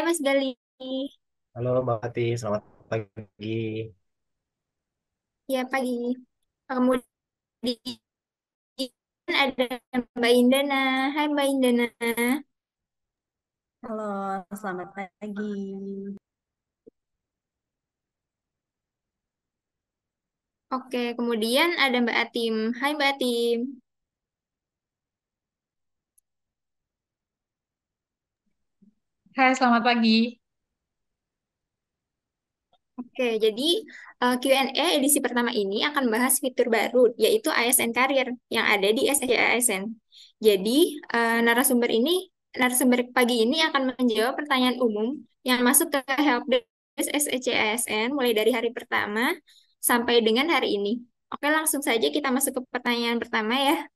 Mas Gali. Halo Mbak Ati, selamat pagi. Ya, pagi. Kemudian ada Mbak Indana. Hai Mbak Indana. Halo, selamat pagi. Oke, kemudian ada Mbak Atim. Hai Mbak Atim. Hai, selamat pagi. Oke, jadi Q&A edisi pertama ini akan bahas fitur baru, yaitu ASN Karir yang ada di SC ASN. Jadi, narasumber pagi ini akan menjawab pertanyaan umum yang masuk ke helpdesk SC ASN mulai dari hari pertama sampai dengan hari ini. Oke, langsung saja kita masuk ke pertanyaan pertama ya.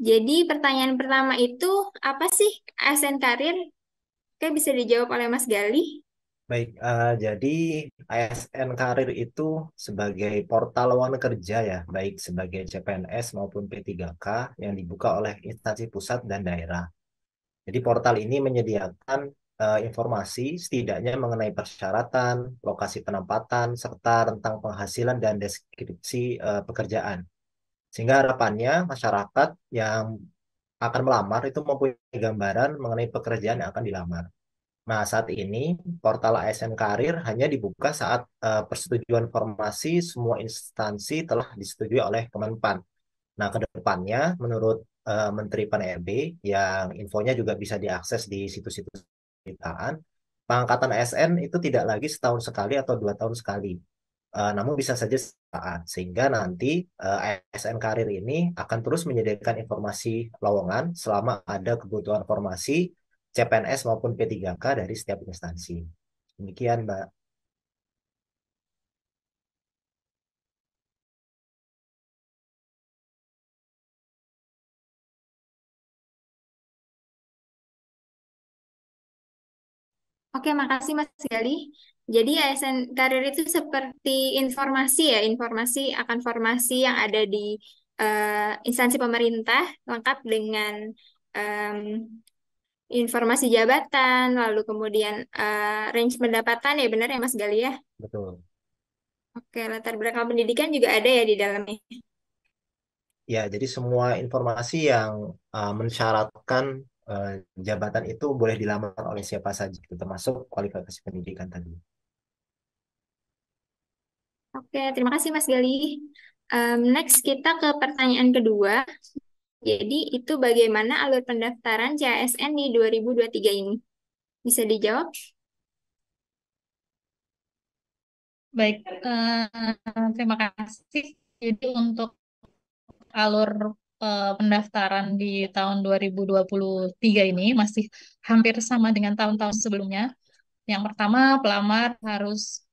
Jadi, pertanyaan pertama itu, apa sih ASN Karir? Oke, bisa dijawab oleh Mas Gali. Baik, jadi ASN Karir itu sebagai portal lowongan kerja ya, baik sebagai CPNS maupun P3K yang dibuka oleh instansi pusat dan daerah. Jadi portal ini menyediakan informasi setidaknya mengenai persyaratan, lokasi penempatan, serta rentang penghasilan dan deskripsi pekerjaan. Sehingga harapannya masyarakat yang akan melamar itu mempunyai gambaran mengenai pekerjaan yang akan dilamar. Nah, saat ini portal ASN Karir hanya dibuka saat persetujuan formasi semua instansi telah disetujui oleh Kemenpan. Nah, ke depannya menurut Menteri PAN-RB yang infonya juga bisa diakses di situs-situs pemberitaan, pengangkatan ASN itu tidak lagi setahun sekali atau 2 tahun sekali. Namun bisa saja saat sehingga nanti ASN Karir ini akan terus menyediakan informasi lowongan selama ada kebutuhan formasi CPNS maupun P3K dari setiap instansi. Demikian, Mbak. Oke, makasih Mas Gali. Jadi ASN Karir itu seperti informasi ya, informasi akan formasi yang ada di instansi pemerintah, lengkap dengan em, informasi jabatan, lalu kemudian range pendapatan ya benar ya Mas Gali ya. Betul. Oke, latar belakang pendidikan juga ada ya di dalamnya. Ya, jadi semua informasi yang mensyaratkan eh, jabatan itu boleh dilamar oleh siapa saja, gitu, termasuk kualifikasi pendidikan tadi. Oke, terima kasih Mas Gali. Next kita ke pertanyaan kedua. Jadi itu bagaimana alur pendaftaran CASN di 2023 ini? Bisa dijawab? Baik, terima kasih. Jadi untuk alur pendaftaran di tahun 2023 ini masih hampir sama dengan tahun-tahun sebelumnya. Yang pertama, pelamar harus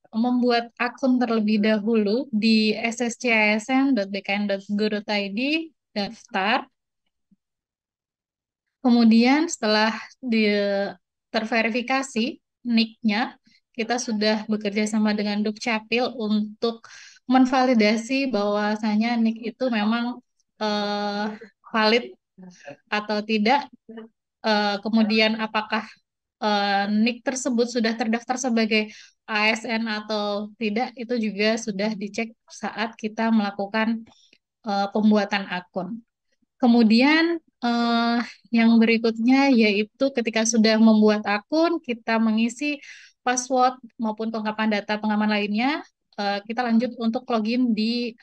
membuat akun terlebih dahulu di sscsn.bkn.go.id, daftar. Kemudian setelah di, terverifikasi NIK-nya, kita sudah bekerja sama dengan Dukcapil untuk menvalidasi bahwasanya NIK itu memang eh, valid atau tidak. Kemudian apakah NIK tersebut sudah terdaftar sebagai ASN atau tidak, itu juga sudah dicek saat kita melakukan pembuatan akun. Kemudian eh, yang berikutnya yaitu ketika sudah membuat akun, kita mengisi password maupun kelengkapan data pengaman lainnya, kita lanjut untuk login di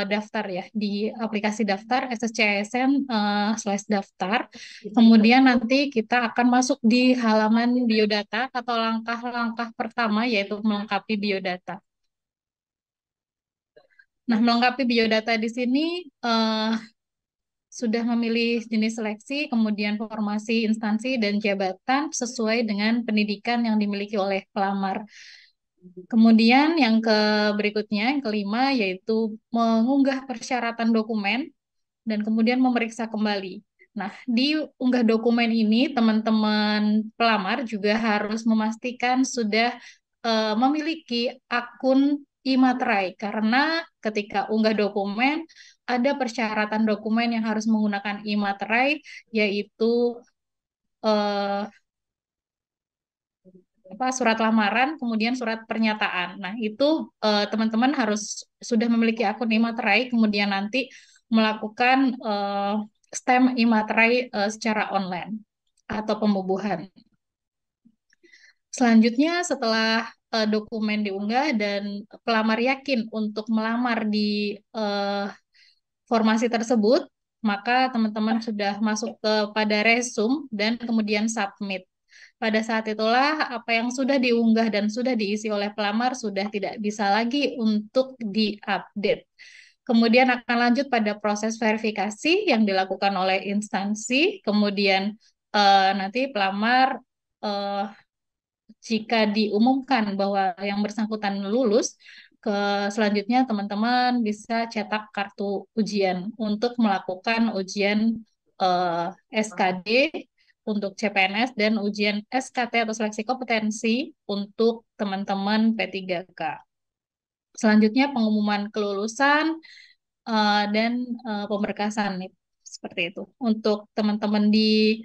daftar ya, di aplikasi daftar sscsn/daftar. Kemudian nanti kita akan masuk di halaman biodata atau langkah-langkah pertama yaitu melengkapi biodata. Nah, melengkapi biodata di sini eh, sudah memilih jenis seleksi, kemudian formasi instansi dan jabatan sesuai dengan pendidikan yang dimiliki oleh pelamar. Kemudian yang berikutnya, yang kelima, yaitu mengunggah persyaratan dokumen dan kemudian memeriksa kembali. Nah, di unggah dokumen ini, teman-teman pelamar juga harus memastikan sudah memiliki akun iMaterai, karena ketika unggah dokumen, ada persyaratan dokumen yang harus menggunakan iMaterai, yaitu eh, surat lamaran, kemudian surat pernyataan. Nah, itu teman-teman harus sudah memiliki akun e-materai, kemudian nanti melakukan stem e-materai secara online atau pembubuhan. Selanjutnya, setelah dokumen diunggah dan pelamar yakin untuk melamar di formasi tersebut, maka teman-teman sudah masuk kepada resume dan kemudian submit. Pada saat itulah apa yang sudah diunggah dan sudah diisi oleh pelamar sudah tidak bisa lagi untuk diupdate. Kemudian akan lanjut pada proses verifikasi yang dilakukan oleh instansi. Kemudian nanti pelamar eh, jika diumumkan bahwa yang bersangkutan lulus, selanjutnya teman-teman bisa cetak kartu ujian untuk melakukan ujian SKD untuk CPNS dan ujian SKT atau seleksi kompetensi untuk teman-teman P3K. Selanjutnya pengumuman kelulusan dan pemberkasan nih, seperti itu. Untuk teman-teman di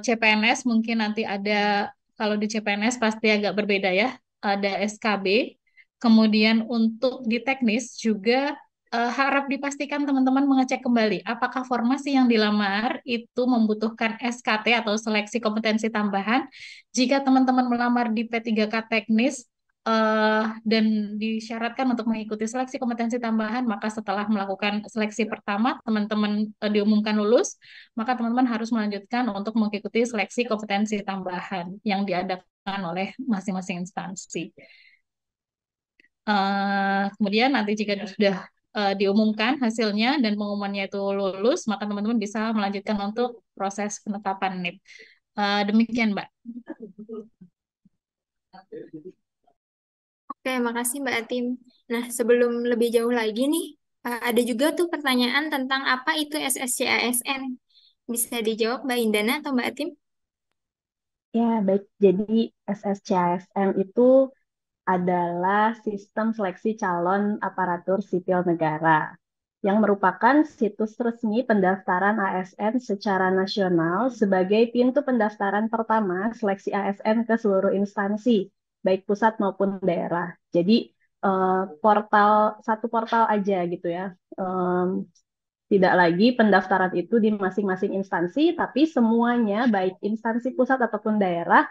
CPNS mungkin nanti ada, kalau di CPNS pasti agak berbeda ya, ada SKB. Kemudian untuk di teknis juga harap dipastikan teman-teman mengecek kembali apakah formasi yang dilamar itu membutuhkan SKT atau seleksi kompetensi tambahan. Jika teman-teman melamar di P3K teknis dan disyaratkan untuk mengikuti seleksi kompetensi tambahan, maka setelah melakukan seleksi pertama, teman-teman diumumkan lulus, maka teman-teman harus melanjutkan untuk mengikuti seleksi kompetensi tambahan yang diadakan oleh masing-masing instansi. Kemudian nanti jika sudah diumumkan hasilnya dan pengumumannya itu lulus, maka teman-teman bisa melanjutkan untuk proses penetapan NIP. Demikian, Mbak. Oke, makasih Mbak Atim. Nah, sebelum lebih jauh lagi nih, ada juga tuh pertanyaan tentang apa itu SSC-ASN. Bisa dijawab Mbak Indana atau Mbak Atim? Ya, baik. Jadi SSCASN itu adalah sistem seleksi calon aparatur sipil negara yang merupakan situs resmi pendaftaran ASN secara nasional sebagai pintu pendaftaran pertama seleksi ASN ke seluruh instansi, baik pusat maupun daerah. Jadi satu portal aja gitu ya. Tidak lagi pendaftaran itu di masing-masing instansi, tapi semuanya baik instansi pusat ataupun daerah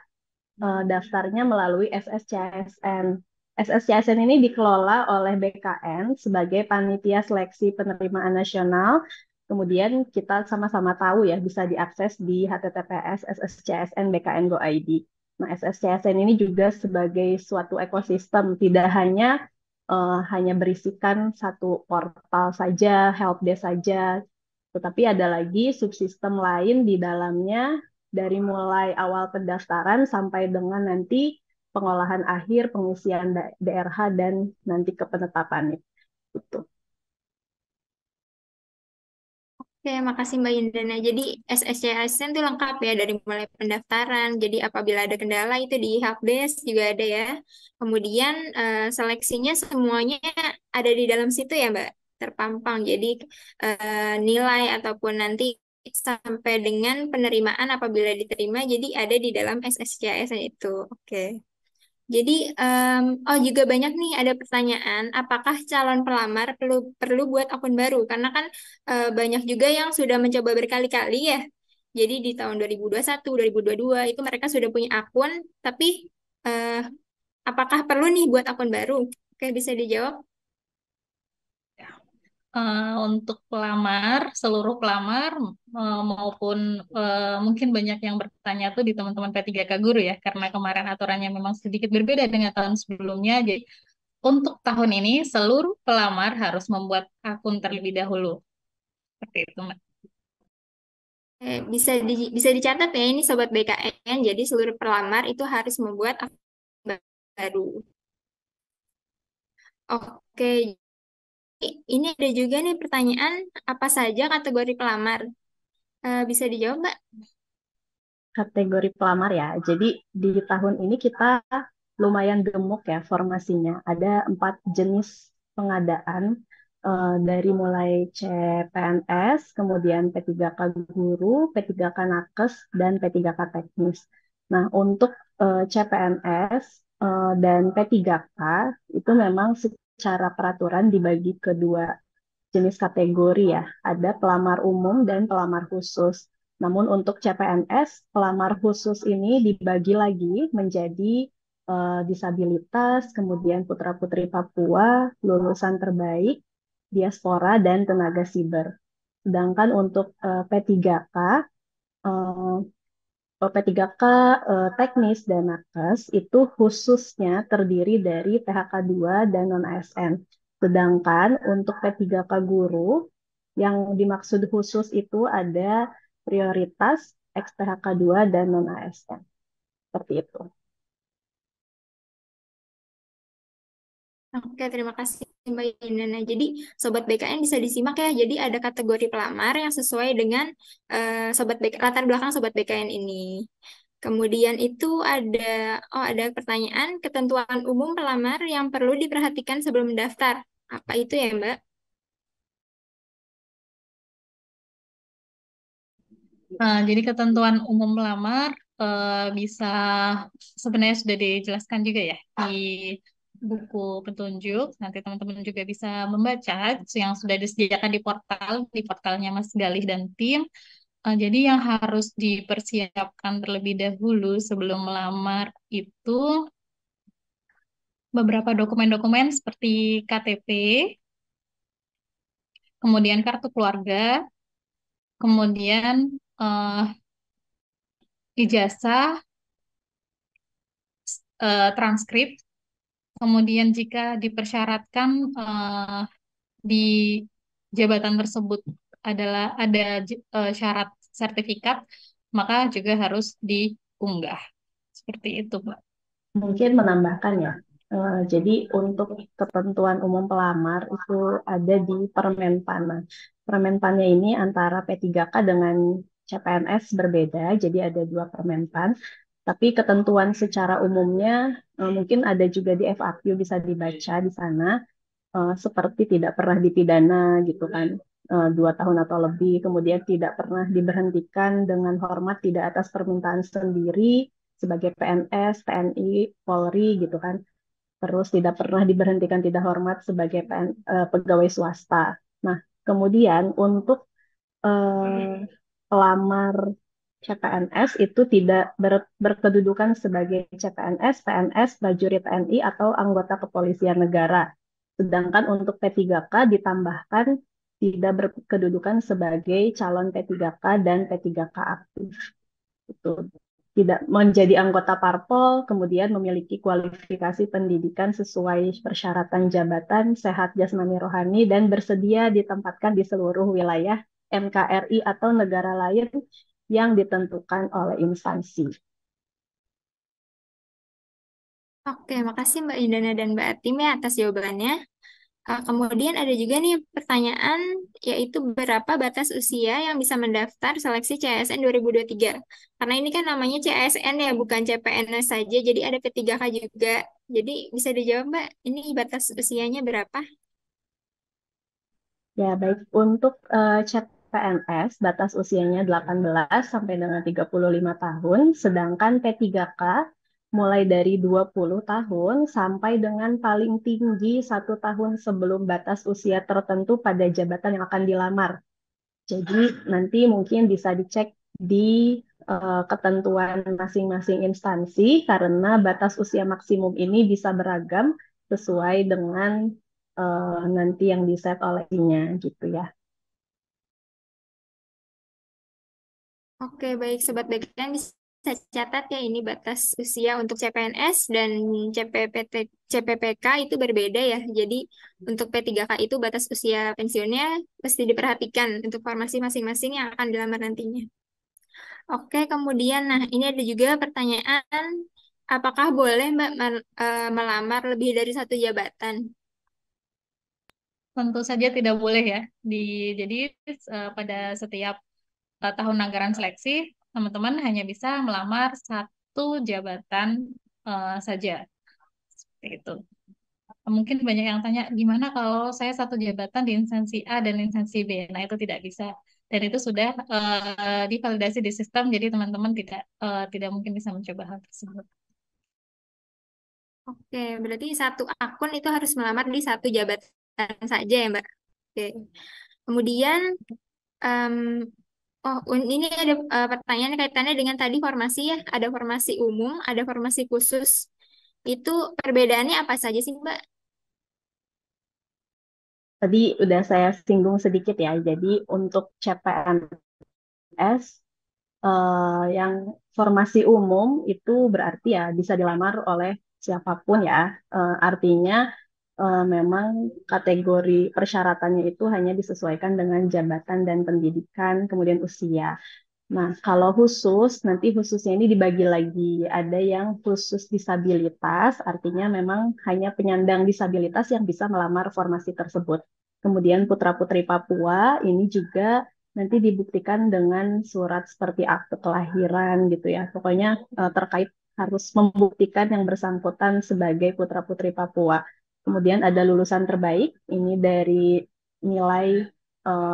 daftarnya melalui SSCASN. SSCASN ini dikelola oleh BKN sebagai Panitia Seleksi Penerimaan Nasional. Kemudian kita sama-sama tahu ya bisa diakses di https sscsn.bkn.go.id. Nah, SSCASN ini juga sebagai suatu ekosistem, tidak hanya berisikan satu portal saja, helpdesk saja, tetapi ada lagi subsistem lain di dalamnya dari mulai awal pendaftaran sampai dengan nanti pengolahan akhir, pengisian DRH, dan nanti ke penetapan itu. Oke, makasih Mbak Indana. Jadi SSC-ASN itu lengkap ya dari mulai pendaftaran. Jadi apabila ada kendala itu di helpdesk juga ada ya. Kemudian seleksinya semuanya ada di dalam situ ya Mbak, terpampang. Jadi nilai ataupun nanti sampai dengan penerimaan apabila diterima, jadi ada di dalam SSC-ASN itu. Oke. Jadi, oh juga banyak nih ada pertanyaan, apakah calon pelamar perlu perlu buat akun baru? Karena kan banyak juga yang sudah mencoba berkali-kali ya. Jadi di tahun 2021, 2022 itu mereka sudah punya akun, tapi eh, apakah perlu nih buat akun baru? Oke, bisa dijawab? Untuk pelamar, seluruh pelamar maupun mungkin banyak yang bertanya tuh di teman-teman P3K Guru ya, karena kemarin aturannya memang sedikit berbeda dengan tahun sebelumnya. Jadi untuk tahun ini seluruh pelamar harus membuat akun terlebih dahulu. Seperti itu, Mbak. Bisa dicatat ya ini Sobat BKN, jadi seluruh pelamar itu harus membuat akun baru. Oke, ini ada juga nih pertanyaan, apa saja kategori pelamar? Bisa dijawab, Mbak? Kategori pelamar ya. Jadi di tahun ini kita lumayan gemuk ya formasinya. Ada 4 jenis pengadaan dari mulai CPNS, kemudian P3K Guru, P3K Nakes, dan P3K Teknis. Nah, untuk CPNS dan P3K itu memang secara peraturan dibagi ke dua jenis kategori ya. Ada pelamar umum dan pelamar khusus. Namun untuk CPNS, pelamar khusus ini dibagi lagi menjadi disabilitas, kemudian putra-putri Papua, lulusan terbaik, diaspora, dan tenaga siber. Sedangkan untuk P3K, eh, P3K teknis dan nakes itu khususnya terdiri dari PHK 2 dan non-ASN. Sedangkan untuk P3K guru yang dimaksud khusus itu ada prioritas ex PHK 2 dan non-ASN. Seperti itu. Oke, terima kasih Mbak Indana. Jadi, Sobat BKN bisa disimak ya. Jadi, ada kategori pelamar yang sesuai dengan latar belakang Sobat BKN ini. Kemudian itu ada pertanyaan, ketentuan umum pelamar yang perlu diperhatikan sebelum mendaftar. Apa itu ya, Mbak? Jadi ketentuan umum pelamar bisa sebenarnya sudah dijelaskan juga ya di buku petunjuk. Nanti teman-teman juga bisa membaca yang sudah disediakan di portalnya Mas Galih dan tim. Jadi yang harus dipersiapkan terlebih dahulu sebelum melamar itu beberapa dokumen-dokumen seperti KTP, kemudian kartu keluarga, kemudian eh, ijazah, transkrip. Kemudian jika dipersyaratkan di jabatan tersebut ada syarat sertifikat, maka juga harus diunggah. Seperti itu, Pak. Mungkin menambahkan ya. Jadi untuk ketentuan umum pelamar itu ada di Permenpan. Nah, Permenpannya ini antara P3K dengan CPNS berbeda, jadi ada dua Permenpan. Tapi ketentuan secara umumnya mungkin ada juga di FAQ bisa dibaca di sana, seperti tidak pernah dipidana gitu kan, 2 tahun atau lebih, kemudian tidak pernah diberhentikan dengan hormat tidak atas permintaan sendiri sebagai PNS, TNI, Polri gitu kan. Terus tidak pernah diberhentikan tidak hormat sebagai pegawai swasta. Nah, kemudian untuk pelamar CPNS itu tidak berkedudukan sebagai CPNS, PNS, prajurit TNI, atau anggota kepolisian negara. Sedangkan untuk P3K ditambahkan tidak berkedudukan sebagai calon P3K dan P3K aktif. Itu tidak menjadi anggota parpol, kemudian memiliki kualifikasi pendidikan sesuai persyaratan jabatan, sehat jasmani rohani, dan bersedia ditempatkan di seluruh wilayah NKRI atau negara lain yang ditentukan oleh instansi. Oke, makasih Mbak Indana dan Mbak Atim ya atas jawabannya. Kemudian ada juga nih pertanyaan, yaitu berapa batas usia yang bisa mendaftar seleksi CASN 2023? Karena ini kan namanya CASN ya, bukan CPNS saja, jadi ada P3K juga. Jadi bisa dijawab Mbak, ini batas usianya berapa? Ya, baik. Untuk CPNS, batas usianya 18 sampai dengan 35 tahun, sedangkan P3K mulai dari 20 tahun sampai dengan paling tinggi 1 tahun sebelum batas usia tertentu pada jabatan yang akan dilamar. Jadi nanti mungkin bisa dicek di ketentuan masing-masing instansi karena batas usia maksimum ini bisa beragam sesuai dengan nanti yang di-set olehnya gitu ya. Oke, baik Sobat BKN bisa catat ya ini batas usia untuk CPNS dan CPPK itu berbeda ya. Jadi untuk P3K itu batas usia pensiunnya pasti diperhatikan untuk formasi masing-masing yang akan dilamar nantinya. Oke, kemudian nah ini ada juga pertanyaan, apakah boleh Mbak melamar lebih dari satu jabatan? Tentu saja tidak boleh ya. Jadi pada setiap tahun anggaran seleksi, teman-teman hanya bisa melamar satu jabatan saja. Seperti itu. Mungkin banyak yang tanya, gimana kalau saya satu jabatan di instansi A dan instansi B? Nah, itu tidak bisa. dan itu sudah divalidasi di sistem, jadi teman-teman tidak mungkin bisa mencoba hal tersebut. Oke, berarti satu akun itu harus melamar di satu jabatan saja ya, Mbak. Oke. Kemudian, em, ini ada pertanyaan kaitannya dengan tadi formasi ya. Ada formasi umum, ada formasi khusus. Itu perbedaannya apa saja sih, Mbak? Tadi udah saya singgung sedikit ya. Jadi untuk CPNS yang formasi umum itu berarti ya bisa dilamar oleh siapapun ya. Artinya memang kategori persyaratannya itu hanya disesuaikan dengan jabatan dan pendidikan, kemudian usia. Nah, kalau khusus, nanti khususnya ini dibagi lagi. Ada yang khusus disabilitas, artinya memang hanya penyandang disabilitas yang bisa melamar formasi tersebut. Kemudian putra-putri Papua ini juga nanti dibuktikan dengan surat seperti akte kelahiran gitu ya. Pokoknya terkait harus membuktikan yang bersangkutan sebagai putra-putri Papua. Kemudian ada lulusan terbaik, ini dari nilai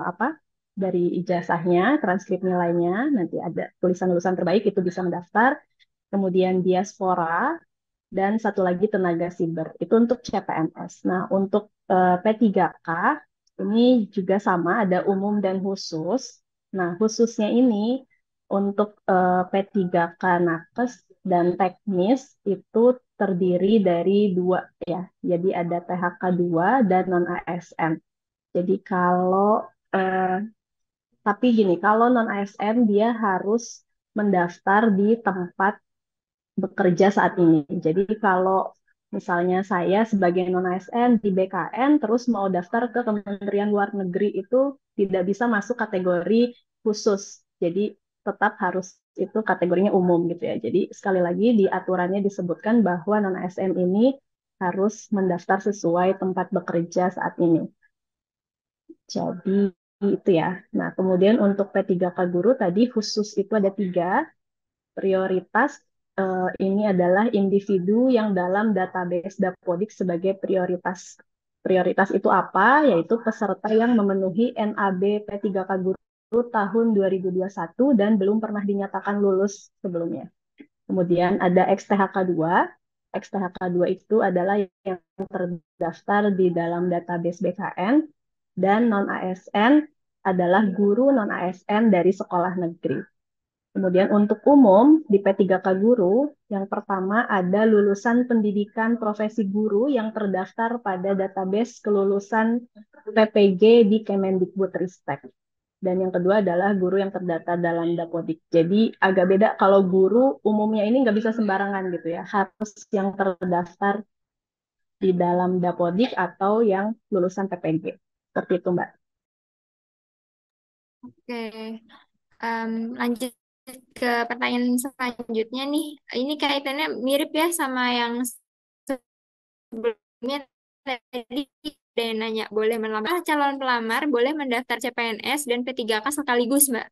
apa? Dari ijazahnya, transkrip nilainya, nanti ada tulisan lulusan terbaik itu bisa mendaftar. Kemudian diaspora dan satu lagi tenaga siber. Itu untuk CPNS. Nah, untuk P3K ini juga sama, ada umum dan khusus. Nah, khususnya ini untuk P3K nakes dan teknis itu terdiri dari dua ya. Jadi ada THK 2 dan non ASN. Jadi kalau tapi gini, kalau non ASN dia harus mendaftar di tempat bekerja saat ini. Jadi kalau misalnya saya sebagai non ASN di BKN terus mau daftar ke Kementerian Luar Negeri itu tidak bisa masuk kategori khusus. Jadi tetap harus itu kategorinya umum gitu ya. Jadi sekali lagi di aturannya disebutkan bahwa non ASN ini harus mendaftar sesuai tempat bekerja saat ini. Jadi itu ya. Nah, kemudian untuk P3K guru tadi khusus itu ada tiga. Prioritas ini adalah individu yang dalam database Dapodik sebagai prioritas. Prioritas itu apa? Yaitu peserta yang memenuhi NAB P3K guru tahun 2021 dan belum pernah dinyatakan lulus sebelumnya. Kemudian ada XTHK 2. XTHK 2 itu adalah yang terdaftar di dalam database BKN dan non-ASN adalah guru non-ASN dari sekolah negeri. Kemudian untuk umum di P3K Guru, yang pertama ada lulusan pendidikan profesi guru yang terdaftar pada database kelulusan PPG di Kemendikbudristek. Dan yang kedua adalah guru yang terdata dalam Dapodik. Jadi agak beda kalau guru umumnya ini nggak bisa sembarangan gitu ya. Harus yang terdaftar di dalam Dapodik atau yang lulusan PPG. Seperti itu, Mbak. Oke, lanjut ke pertanyaan selanjutnya nih. Ini kaitannya mirip ya sama yang sebelumnya tadi ada yang nanya, boleh melamar calon pelamar, boleh mendaftar CPNS dan P3K sekaligus, Mbak.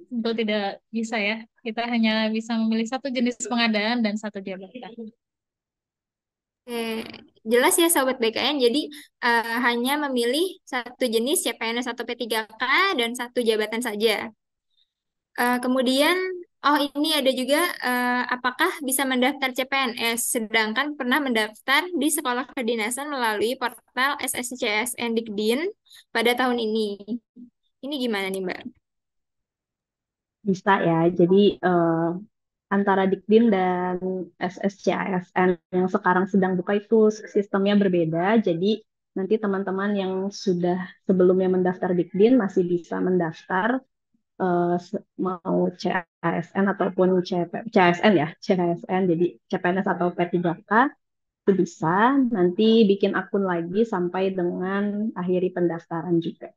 Tentu tidak bisa ya. Kita hanya bisa memilih satu jenis pengadaan dan satu jabatan. Oke, jelas ya Sobat BKN, jadi hanya memilih satu jenis CPNS atau P3K dan satu jabatan saja. Kemudian, oh ini ada juga, apakah bisa mendaftar CPNS, sedangkan pernah mendaftar di sekolah kedinasan melalui portal SSCSN Dikdin pada tahun ini. Ini gimana nih Mbak? Bisa ya. Jadi antara Dikdim dan SSCASN yang sekarang sedang buka itu sistemnya berbeda. Jadi nanti teman-teman yang sudah sebelumnya mendaftar Dikdim masih bisa mendaftar mau CASN ataupun CASN ya, CASN jadi CPNS atau P3K itu bisa nanti bikin akun lagi sampai dengan akhiri pendaftaran juga.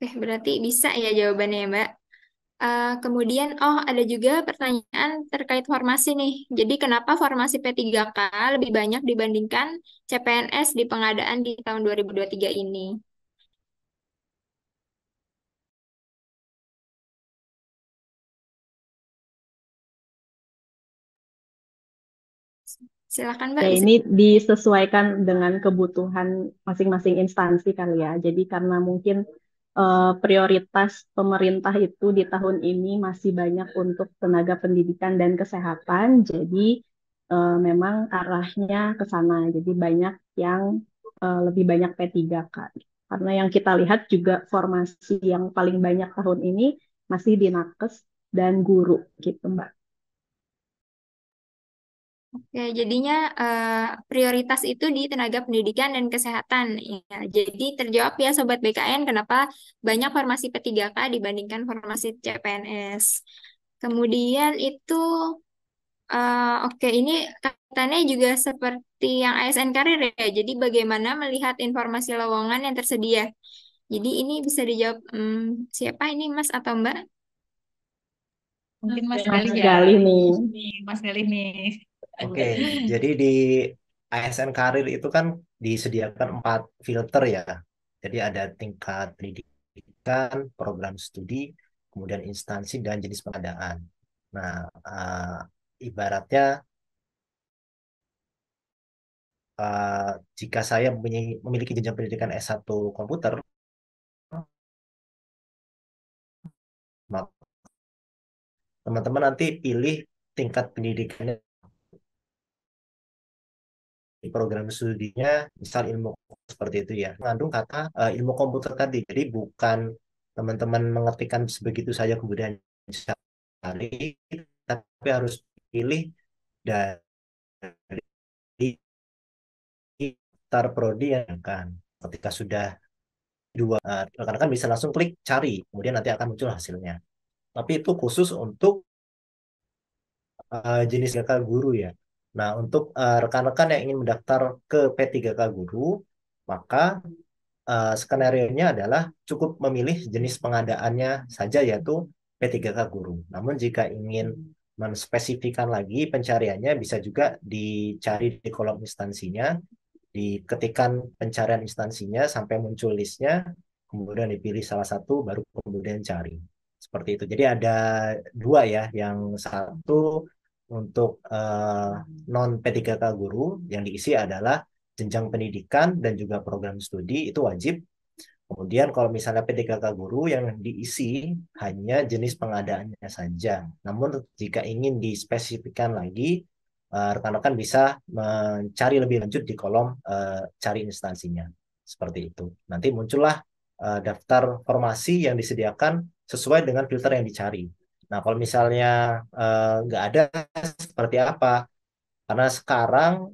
Berarti bisa ya jawabannya ya Mbak. Kemudian, oh ada juga pertanyaan terkait formasi nih. Jadi kenapa formasi P3K lebih banyak dibandingkan CPNS di pengadaan di tahun 2023 ini? Silakan Mbak, Ya, bisa. ini disesuaikan dengan kebutuhan masing-masing instansi kali ya. Jadi karena mungkin prioritas pemerintah itu di tahun ini masih banyak untuk tenaga pendidikan dan kesehatan, jadi memang arahnya ke sana. Jadi banyak yang lebih banyak P3K. Karena yang kita lihat juga formasi yang paling banyak tahun ini masih di nakes dan guru gitu, Mbak. Oke, jadinya prioritas itu di tenaga pendidikan dan kesehatan. Ya, jadi terjawab ya Sobat BKN, kenapa banyak formasi P3K dibandingkan formasi CPNS. Kemudian itu, oke, ini katanya juga seperti yang ASN Karir ya. Jadi bagaimana melihat informasi lowongan yang tersedia? Jadi ini bisa dijawab, siapa ini Mas atau Mbak? Mungkin Mas Mas Galih ya. Galih nih. Mas Galih nih. Oke, jadi di ASN Karir itu kan disediakan 4 filter ya. Jadi ada tingkat pendidikan, program studi, kemudian instansi dan jenis pengadaan. Nah, ibaratnya eh, jika saya memiliki jenjang pendidikan S1 komputer, maka teman-teman nanti pilih tingkat pendidikannya di program studinya, misal ilmu seperti itu ya, mengandung kata ilmu komputer tadi. Jadi bukan teman-teman mengertikan sebegitu saja kemudian cari, tapi harus pilih dari daftar prodi yang kan. Ketika sudah dua, rekan-rekan bisa langsung klik cari, kemudian nanti akan muncul hasilnya. Tapi itu khusus untuk jenis GK guru ya. Nah, untuk rekan-rekan yang ingin mendaftar ke P3K guru, maka skenario-nya adalah cukup memilih jenis pengadaannya saja, yaitu P3K guru. Namun jika ingin menspesifikkan lagi pencariannya, bisa juga dicari di kolom instansinya, diketikkan pencarian instansinya sampai muncul listnya, kemudian dipilih salah satu, baru kemudian cari. Seperti itu. Jadi ada dua ya, yang satu untuk non P3K guru yang diisi adalah jenjang pendidikan dan juga program studi itu wajib. Kemudian kalau misalnya P3K guru yang diisi hanya jenis pengadaannya saja. Namun jika ingin dispesifikkan lagi, rekan-rekan bisa mencari lebih lanjut di kolom cari instansinya. Seperti itu. Nanti muncullah daftar formasi yang disediakan sesuai dengan filter yang dicari. Nah, kalau misalnya nggak ada, seperti apa? Karena sekarang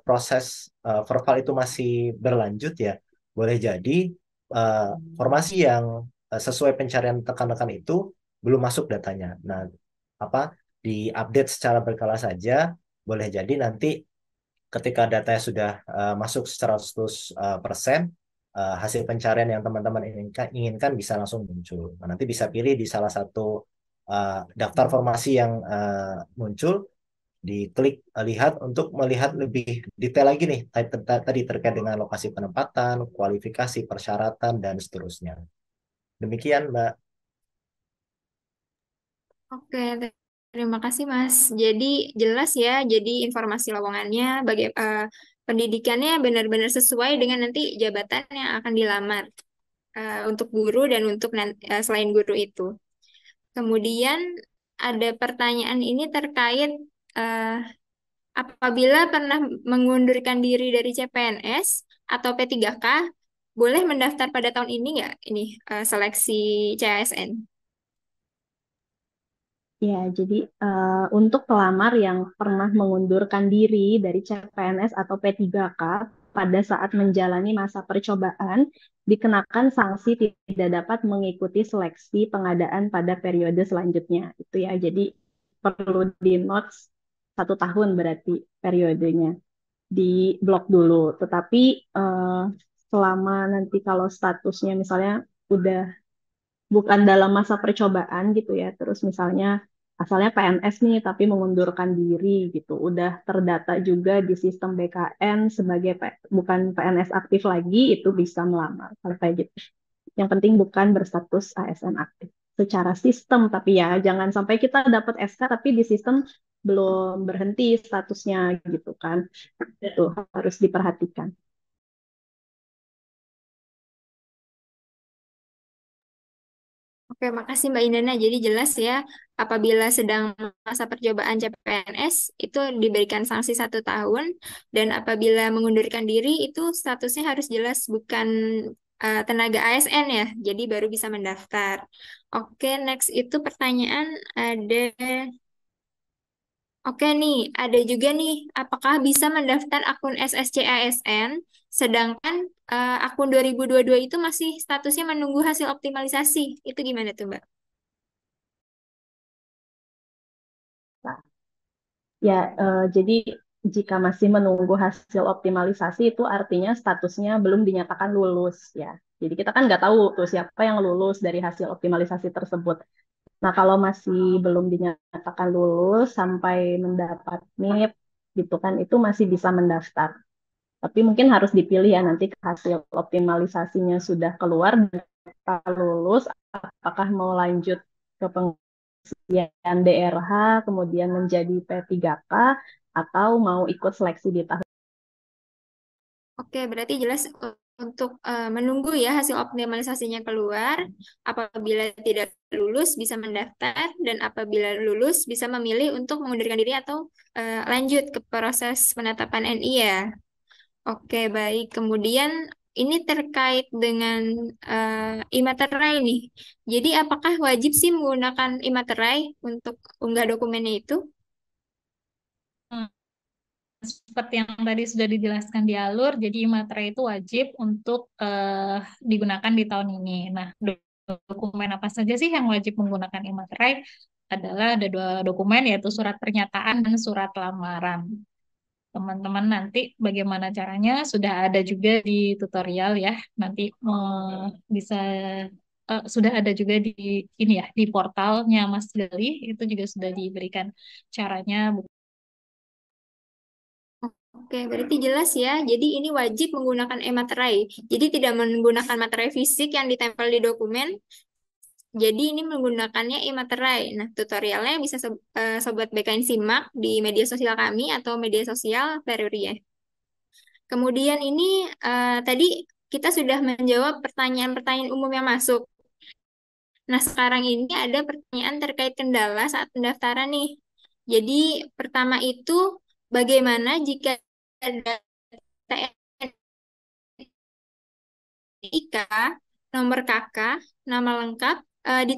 proses verbal itu masih berlanjut ya. Boleh jadi eh, formasi yang sesuai pencarian rekan-rekan itu belum masuk datanya. Nah, apa diupdate secara berkala saja. Boleh jadi nanti ketika datanya sudah masuk 100% hasil pencarian yang teman-teman inginkan bisa langsung muncul. Nah, nanti bisa pilih di salah satu daftar formasi yang muncul, diklik lihat untuk melihat lebih detail lagi nih tadi terkait dengan lokasi penempatan, kualifikasi, persyaratan dan seterusnya. Demikian, Mbak. Oke, terima kasih Mas. Jadi jelas ya, jadi informasi lowongannya, pendidikannya benar-benar sesuai dengan nanti jabatan yang akan dilamar untuk guru dan untuk selain guru itu. Kemudian ada pertanyaan ini terkait eh, apabila pernah mengundurkan diri dari CPNS atau P3K, boleh mendaftar pada tahun ini nggak? Ini seleksi CASN. Ya, jadi untuk pelamar yang pernah mengundurkan diri dari CPNS atau P3K pada saat menjalani masa percobaan, dikenakan sanksi tidak dapat mengikuti seleksi pengadaan pada periode selanjutnya. Itu ya, jadi perlu di notes 1 tahun berarti periodenya di blok dulu. Tetapi selama nanti kalau statusnya misalnya udah bukan dalam masa percobaan gitu ya. Terus misalnya asalnya PNS nih tapi mengundurkan diri gitu. Udah terdata juga di sistem BKN sebagai bukan PNS aktif lagi itu bisa melamar kalau kayak gitu. Yang penting bukan berstatus ASN aktif secara sistem tapi ya jangan sampai kita dapat SK tapi di sistem belum berhenti statusnya gitu kan. Itu harus diperhatikan. Oke, makasih Mbak Indana. Jadi jelas ya, apabila sedang masa percobaan CPNS itu diberikan sanksi 1 tahun, dan apabila mengundurkan diri itu statusnya harus jelas bukan tenaga ASN ya, jadi baru bisa mendaftar. Oke, next itu pertanyaan ada. Oke nih, ada juga nih, apakah bisa mendaftar akun SSC-ASN, sedangkan akun 2022 itu masih statusnya menunggu hasil optimalisasi. Itu gimana tuh, Mbak? Nah, ya, jadi jika masih menunggu hasil optimalisasi itu artinya statusnya belum dinyatakan lulus ya. Jadi kita kan nggak tahu tuh siapa yang lulus dari hasil optimalisasi tersebut. Nah, kalau masih belum dinyatakan lulus sampai mendapat NIP gitu kan, itu masih bisa mendaftar. Tapi mungkin harus dipilih ya nanti hasil optimalisasinya sudah keluar dan kita lulus, apakah mau lanjut ke pengisian DRH, kemudian menjadi P3K, atau mau ikut seleksi di tahap. Oke, berarti jelas untuk menunggu ya hasil optimalisasinya keluar. Apabila tidak lulus bisa mendaftar, dan apabila lulus bisa memilih untuk mengundurkan diri atau lanjut ke proses penetapan NI ya. Oke, baik. Kemudian ini terkait dengan imaterai nih. Jadi apakah wajib sih menggunakan imaterai untuk unggah dokumennya itu? Hmm, Seperti yang tadi sudah dijelaskan di alur, jadi materai itu wajib untuk digunakan di tahun ini. Nah, dokumen apa saja sih yang wajib menggunakan e-materai? Adalah ada 2 dokumen, yaitu surat pernyataan dan surat lamaran. Teman-teman nanti bagaimana caranya sudah ada juga di tutorial ya. Nanti bisa sudah ada juga di ini ya, di portalnya Mas Gali itu juga sudah diberikan caranya. Oke, berarti jelas ya. Jadi ini wajib menggunakan e-materai. Jadi tidak menggunakan materai fisik yang ditempel di dokumen. Jadi ini menggunakannya e-materai. Nah, tutorialnya bisa Sobat BKN simak di media sosial kami atau media sosial Peruria. Kemudian ini tadi kita sudah menjawab pertanyaan-pertanyaan umum yang masuk. Nah, sekarang ini ada pertanyaan terkait kendala saat pendaftaran nih. Jadi, pertama itu bagaimana jika data NIK, nomor KK, nama lengkap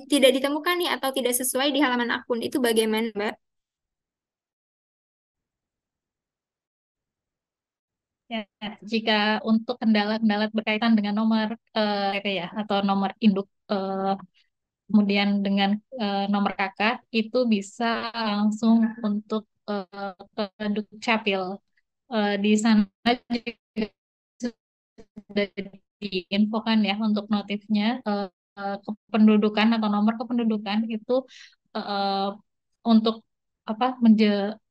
tidak ditemukan nih atau tidak sesuai di halaman akun. Itu bagaimana, Mbak? Ya, jika untuk kendala-kendala berkaitan dengan nomor KK ya atau nomor induk kemudian dengan nomor kakak itu bisa langsung untuk ke Dukcapil. Di sana juga sudah diinfokan ya untuk notifnya kependudukan atau nomor kependudukan itu eh, untuk apa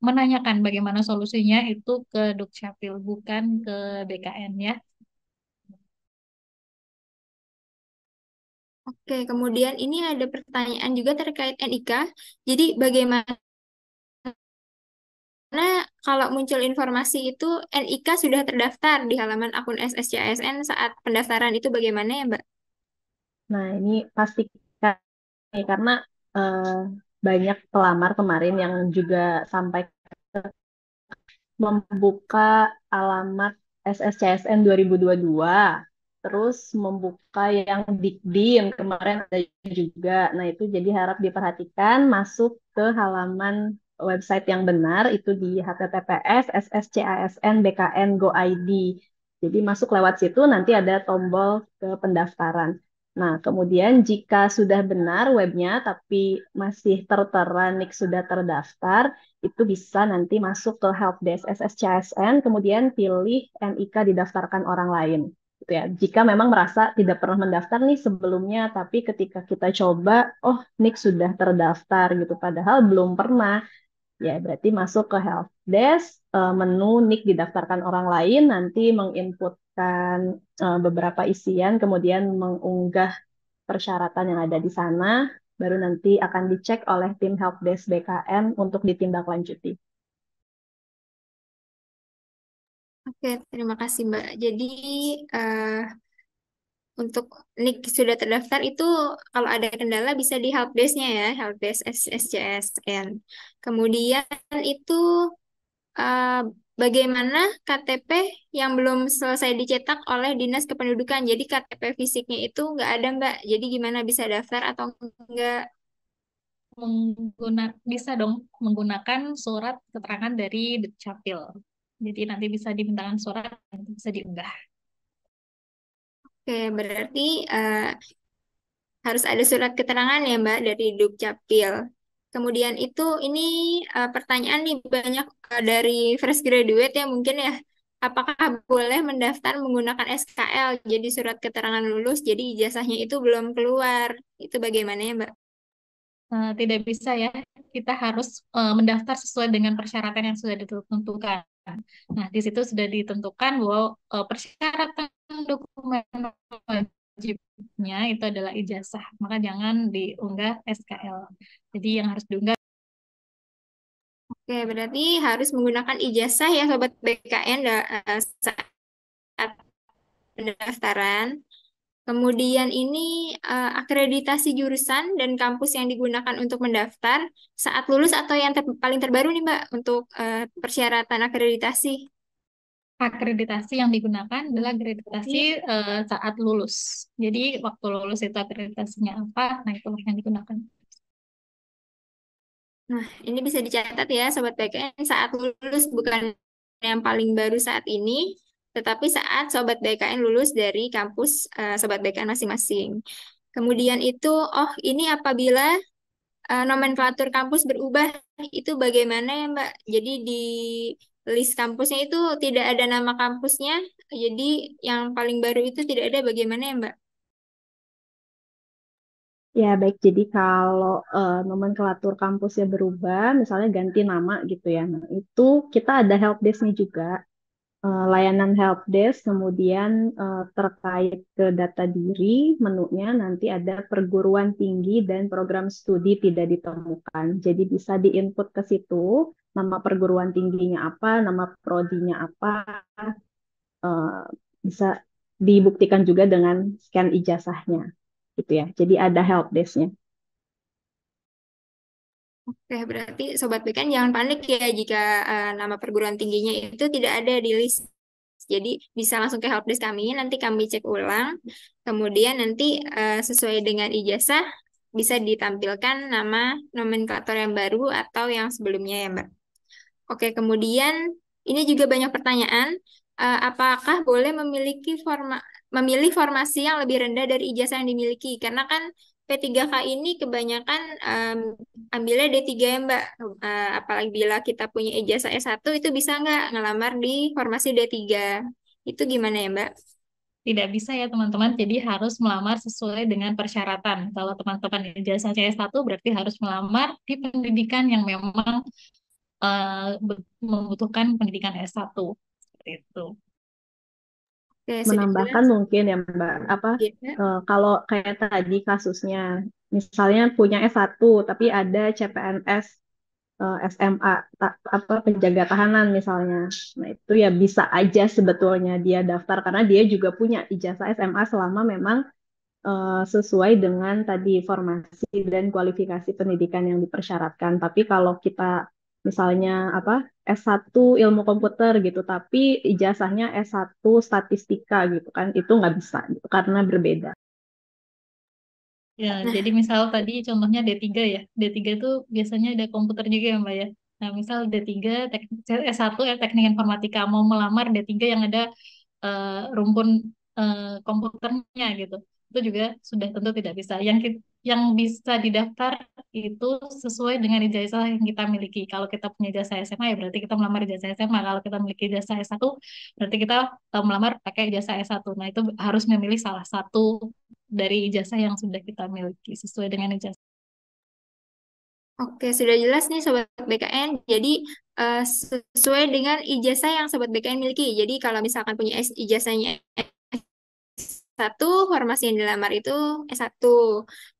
menanyakan bagaimana solusinya itu ke Dukcapil bukan ke BKN ya. Oke, kemudian ini ada pertanyaan juga terkait NIK. Jadi, bagaimana kalau muncul informasi itu NIK sudah terdaftar di halaman akun SSCASN saat pendaftaran itu bagaimana ya, Mbak? Nah, ini pastikan nih, karena eh, banyak pelamar kemarin yang juga sampai membuka alamat SSCSN 2022, terus membuka yang Dikdim kemarin ada juga. Nah, itu jadi harap diperhatikan masuk ke halaman website yang benar itu di https sscasn.bkn.go.id. Jadi masuk lewat situ nanti ada tombol ke pendaftaran. Nah, kemudian jika sudah benar webnya tapi masih tertera NIK sudah terdaftar, itu bisa nanti masuk ke helpdesk SSCSN, kemudian pilih NIK didaftarkan orang lain. Gitu ya. Jika memang merasa tidak pernah mendaftar nih sebelumnya, tapi ketika kita coba, oh NIK sudah terdaftar gitu, padahal belum pernah, ya berarti masuk ke helpdesk, menu NIK didaftarkan orang lain, nanti menginputkan beberapa isian, kemudian mengunggah persyaratan yang ada di sana, baru nanti akan dicek oleh tim helpdesk BKN untuk ditindaklanjuti. Oke, terima kasih Mbak. Jadi eh, untuk NIK sudah terdaftar itu kalau ada kendala bisa di helpdesk-nya ya, helpdesk SCSN. Kemudian itu eh, bagaimana KTP yang belum selesai dicetak oleh Dinas Kependudukan. Jadi KTP fisiknya itu nggak ada Mbak. Jadi gimana bisa daftar atau enggak? Bisa dong menggunakan surat keterangan dari Dukcapil. Jadi nanti bisa dimintakan surat, nanti bisa diunggah. Oke, berarti harus ada surat keterangan ya Mbak dari Dukcapil. Kemudian itu ini pertanyaan nih banyak dari fresh graduate ya mungkin ya. Apakah boleh mendaftar menggunakan SKL? Jadi surat keterangan lulus, jadi ijazahnya itu belum keluar. Itu bagaimana ya Mbak? Tidak bisa ya, kita harus mendaftar sesuai dengan persyaratan yang sudah ditentukan. Nah, di situ sudah ditentukan bahwa persyaratan dokumen wajibnya itu adalah ijazah, maka jangan diunggah SKL. Jadi yang harus diunggah Oke, berarti harus menggunakan ijazah ya Sobat BKN saat pendaftaran. Kemudian ini akreditasi jurusan dan kampus yang digunakan untuk mendaftar saat lulus atau yang paling terbaru nih Mbak untuk persyaratan akreditasi. akreditasi yang digunakan adalah akreditasi saat lulus. Jadi waktu lulus itu akreditasinya apa, nah itu yang digunakan. Nah, ini bisa dicatat ya Sobat BKN saat lulus bukan yang paling baru saat ini, tetapi saat Sobat BKN lulus dari kampus Sobat BKN masing-masing. Kemudian itu, oh ini apabila nomenklatur kampus berubah itu bagaimana ya Mbak? Jadi di list kampusnya itu tidak ada nama kampusnya, jadi yang paling baru itu tidak ada bagaimana ya Mbak? Ya, baik. Jadi kalau nomenklatur kampusnya berubah, misalnya ganti nama gitu ya. Nah, itu kita ada helpdesk-nya juga. Layanan helpdesk, kemudian terkait ke data diri, menunya nanti ada perguruan tinggi dan program studi tidak ditemukan. Jadi bisa diinput ke situ, nama perguruan tingginya apa, nama prodinya apa, eh, bisa dibuktikan juga dengan scan ijazahnya, gitu ya. Jadi ada helpdesk-nya. Oke, berarti Sobat BKN jangan panik ya jika nama perguruan tingginya itu tidak ada di list. Jadi bisa langsung ke helpdesk kami, nanti kami cek ulang. Kemudian nanti sesuai dengan ijazah bisa ditampilkan nama nomenklatur yang baru atau yang sebelumnya ya Mbak. Oke, kemudian ini juga banyak pertanyaan. Apakah boleh memilih formasi yang lebih rendah dari ijazah yang dimiliki? Karena kan P3K ini kebanyakan ambilnya D3 ya Mbak. Apalagi bila kita punya ijazah S1 itu bisa nggak ngelamar di formasi D3? Itu gimana ya Mbak? Tidak bisa ya teman-teman, jadi harus melamar sesuai dengan persyaratan. Kalau teman-teman ijazah CS1 berarti harus melamar di pendidikan yang memang membutuhkan pendidikan S1. Seperti itu. Oke, sudah Menambahkan jelas. mungkin ya Mbak, apa Ya. kalau kayak tadi kasusnya, misalnya punya S1 tapi ada CPNS SMA apa penjaga tahanan misalnya. Nah, itu ya bisa aja sebetulnya dia daftar karena dia juga punya ijazah SMA selama memang sesuai dengan tadi formasi dan kualifikasi pendidikan yang dipersyaratkan. Tapi kalau kita misalnya apa S1 ilmu komputer gitu, tapi ijazahnya S1 statistika gitu kan, itu nggak bisa gitu, karena berbeda. Ya, jadi misal tadi contohnya D3 ya. D3 itu biasanya ada komputer juga ya, Mbak ya. Nah, misal D3 S1 ya teknik informatika mau melamar D3 yang ada rumpun komputernya gitu. Itu juga sudah tentu tidak bisa. Yang bisa didaftar itu sesuai dengan ijazah yang kita miliki. Kalau kita punya ijazah SMA ya berarti kita melamar ijazah SMA. Kalau kita memiliki ijazah S1 berarti kita melamar pakai ijazah S1. Nah, itu harus memilih salah satu dari ijazah yang sudah kita miliki sesuai dengan ijazah. Oke, sudah jelas nih Sobat BKN. Jadi sesuai dengan ijazah yang Sobat BKN miliki. Jadi kalau misalkan punya ijazahnya S1, formasi yang dilamar itu S1.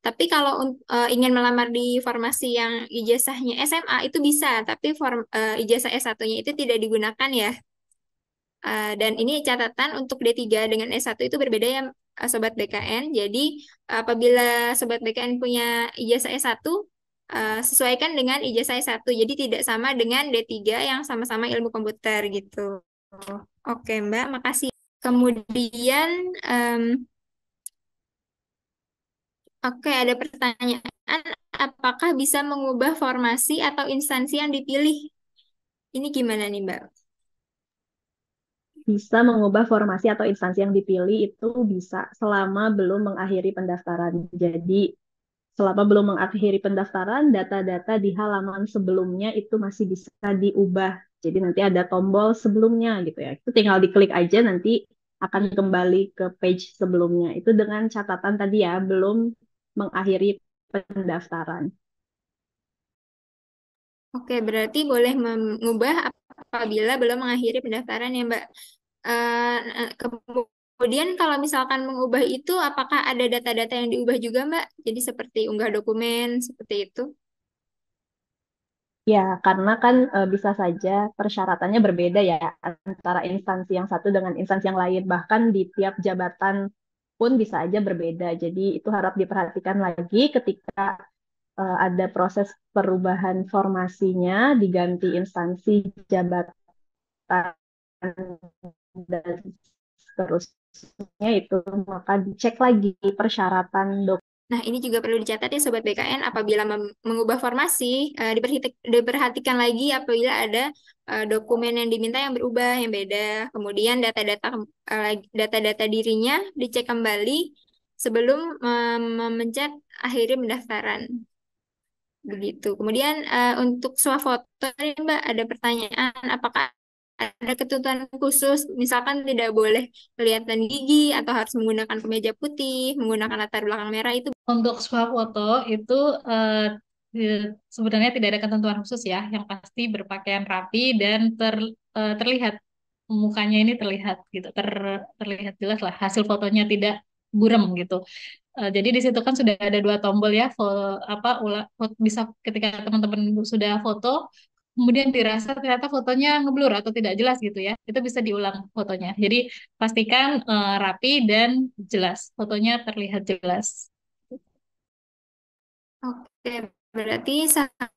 Tapi kalau ingin melamar di formasi yang ijazahnya SMA itu bisa, tapi ijazah S1-nya itu tidak digunakan ya. Dan ini catatan untuk D3 dengan S1 itu berbeda ya, Sobat BKN. Jadi apabila Sobat BKN punya ijazah S1, sesuaikan dengan ijazah S1. Jadi tidak sama dengan D3 yang sama-sama ilmu komputer gitu. Oke Mbak, makasih. Kemudian, em, oke ada pertanyaan, apakah bisa mengubah formasi atau instansi yang dipilih? Ini gimana nih Mbak? Bisa mengubah formasi atau instansi yang dipilih itu bisa selama belum mengakhiri pendaftaran. Jadi selama belum mengakhiri pendaftaran, data-data di halaman sebelumnya itu masih bisa diubah. Jadi nanti ada tombol sebelumnya gitu ya. Itu tinggal diklik aja nanti akan kembali ke page sebelumnya. Itu dengan catatan tadi ya, belum mengakhiri pendaftaran. Oke, berarti boleh mengubah apabila belum mengakhiri pendaftaran ya Mbak. Kemudian kalau misalkan mengubah itu, apakah ada data-data yang diubah juga Mbak? Jadi seperti unggah dokumen, seperti itu. Ya, karena kan bisa saja persyaratannya berbeda ya antara instansi yang satu dengan instansi yang lain. Bahkan di tiap jabatan pun bisa aja berbeda. Jadi itu harap diperhatikan lagi ketika ada proses perubahan formasinya, diganti instansi jabatan dan seterusnya itu maka dicek lagi persyaratan Nah, ini juga perlu dicatat ya Sobat BKN, apabila mengubah formasi, diperhatikan lagi apabila ada dokumen yang diminta yang berubah, yang beda. Kemudian data-data dirinya dicek kembali sebelum memencet akhiri pendaftaran. Begitu. Kemudian untuk swafoto ini Mbak ada pertanyaan, apakah ada ketentuan khusus, misalkan tidak boleh kelihatan gigi atau harus menggunakan kemeja putih, menggunakan latar belakang merah itu. Untuk swafoto itu sebenarnya tidak ada ketentuan khusus ya, yang pasti berpakaian rapi dan terlihat mukanya ini terlihat gitu, terlihat jelas lah hasil fotonya tidak buram gitu. Jadi di situ kan sudah ada dua tombol ya, bisa ketika teman-teman sudah foto, kemudian dirasa ternyata fotonya ngeblur atau tidak jelas gitu ya, itu bisa diulang fotonya. Jadi pastikan rapi dan jelas, fotonya terlihat jelas. Oke, berarti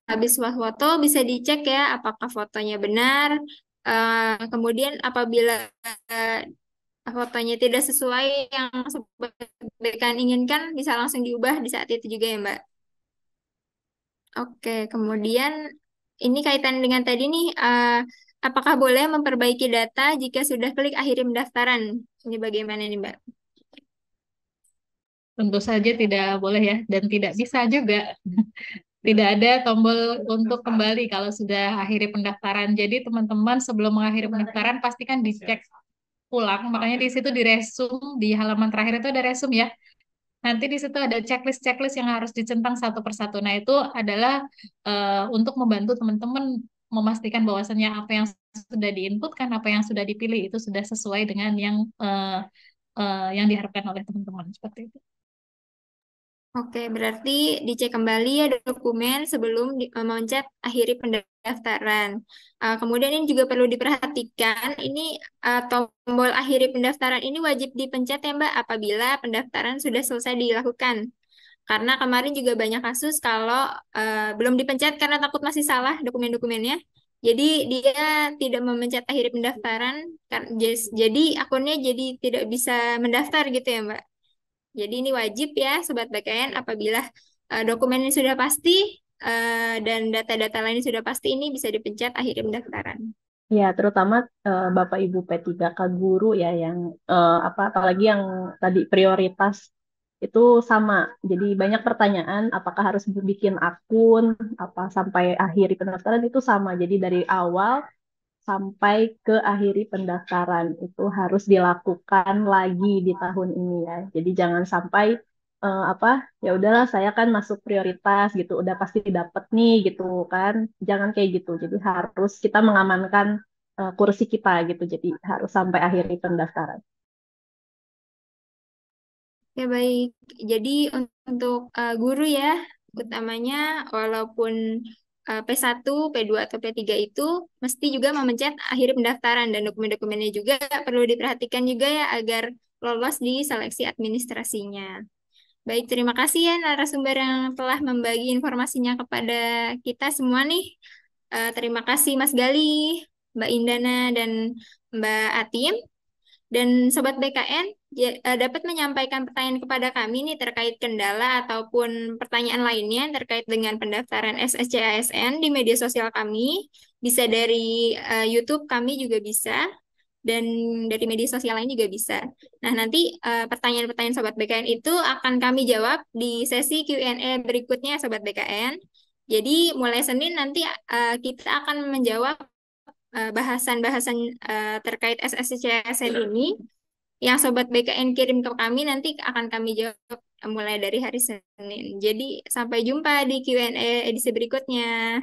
habis foto bisa dicek ya apakah fotonya benar. Kemudian apabila eh, fotonya tidak sesuai yang Sobat inginkan, bisa langsung diubah di saat itu juga ya, Mbak. Oke, kemudian ini kaitan dengan tadi nih, apakah boleh memperbaiki data jika sudah klik akhiri pendaftaran? Ini bagaimana nih, Mbak? Tentu saja tidak boleh ya, dan tidak bisa juga. Tidak ada tombol untuk kembali kalau sudah akhiri pendaftaran. Jadi teman-teman sebelum mengakhiri pendaftaran pastikan dicek ulang. Makanya di situ di resume, di halaman terakhir itu ada resume ya. Nanti di situ ada checklist-checklist yang harus dicentang satu persatu. Nah, itu adalah untuk membantu teman-teman memastikan bahwasannya apa yang sudah diinputkan, apa yang sudah dipilih itu sudah sesuai dengan yang diharapkan oleh teman-teman seperti itu. Oke, berarti dicek kembali ya dokumen sebelum memencet akhiri pendaftaran. Kemudian ini juga perlu diperhatikan, ini tombol akhiri pendaftaran ini wajib dipencet ya Mbak apabila pendaftaran sudah selesai dilakukan. Karena kemarin juga banyak kasus kalau belum dipencet karena takut masih salah dokumen-dokumennya. Jadi dia tidak memencet akhiri pendaftaran, jadi akunnya jadi tidak bisa mendaftar gitu ya Mbak. Jadi ini wajib ya Sobat BKN apabila dokumen ini sudah pasti dan data-data lain sudah pasti ini bisa dipencet akhiri pendaftaran. ya terutama Bapak Ibu P3K guru ya yang apalagi yang tadi prioritas itu sama. Jadi banyak pertanyaan apakah harus bikin akun apa sampai akhiri pendaftaran itu sama. Jadi dari awal sampai ke akhiri pendaftaran itu harus dilakukan lagi di tahun ini ya. Jadi jangan sampai apa ya udahlah saya kan masuk prioritas gitu, udah pasti dapat nih gitu kan. Jangan kayak gitu. Jadi harus kita mengamankan kursi kita gitu. Jadi harus sampai akhiri pendaftaran. Ya baik. Jadi untuk guru ya, utamanya walaupun P1, P2 atau P3 itu mesti juga memencet akhir pendaftaran dan dokumen-dokumennya juga perlu diperhatikan juga ya agar lolos di seleksi administrasinya. Baik, terima kasih ya narasumber yang telah membagi informasinya kepada kita semua nih. Terima kasih Mas Gali, Mbak Indana, dan Mbak Atim. Dan Sobat BKN dapat menyampaikan pertanyaan kepada kami nih terkait kendala ataupun pertanyaan lainnya terkait dengan pendaftaran SSC ASN di media sosial kami. Bisa dari YouTube kami juga bisa, dan dari media sosial lain juga bisa. Nah, nanti pertanyaan-pertanyaan Sobat BKN itu akan kami jawab di sesi Q&A berikutnya, Sobat BKN. Jadi, mulai Senin nanti kita akan menjawab bahasan-bahasan terkait SSCSN ini yang Sobat BKN kirim ke kami nanti akan kami jawab mulai dari hari Senin. Jadi sampai jumpa di Q&A edisi berikutnya.